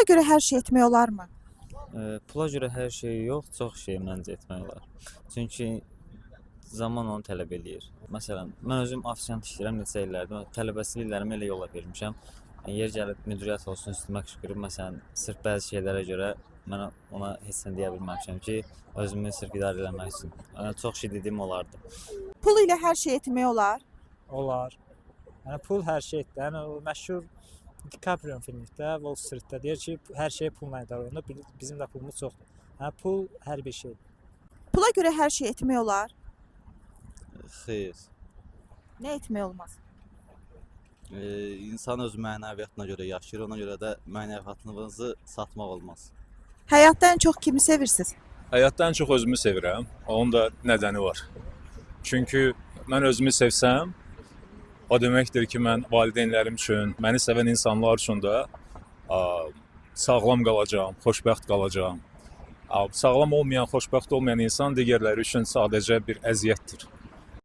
Pula görə hər şey etmək olarmı? Pula görə hər şey yox, çox şey məncə etmək olar. Çünki zaman onu tələb eləyir. Məsələn, mən özüm ofisiant işləyirəm neçə illərdir. Tələbəçilik illərimi elə yolla vermişəm. Yer gəlib müdiriyyət olsun, üstümə qışqırıb, məsələn, sırf bəzi şeylərə görə mən ona heç nə deyə bilməmişəm ki, özümü sırf idarə eləmək üçün. Çox şey dediyim olardı. Pul ilə hər şey etmək olar. Olar. Yəni pul hər şeydir. Yəni o məşhur DiCaprio filmində, Wall Street-də deyir ki, hər şey pulla idarə olunur. Bizim də pulumuz çoxdur. Yəni pul hər bir şeydir. Pula görə hər şey etmək olar. Xeyr. Nə etmək olmaz? İnsan öz mənəviyyatına görə yaşayır, ona görə də mənəviyyatınızı satmaq olmaz. Həyatda ən çox kimi sevirsiniz? Həyatda ən çox özümü sevirəm. Onun da nədəni var. Çünki mən özümü sevsəm, o deməkdir ki, mən valideynlərim üçün, məni sevən insanlar üçün də sağlam qalacağam, xoşbəxt qalacağam. Sağlam olmayan, xoşbəxt olmayan insan digərləri üçün sadəcə bir əziyyətdir.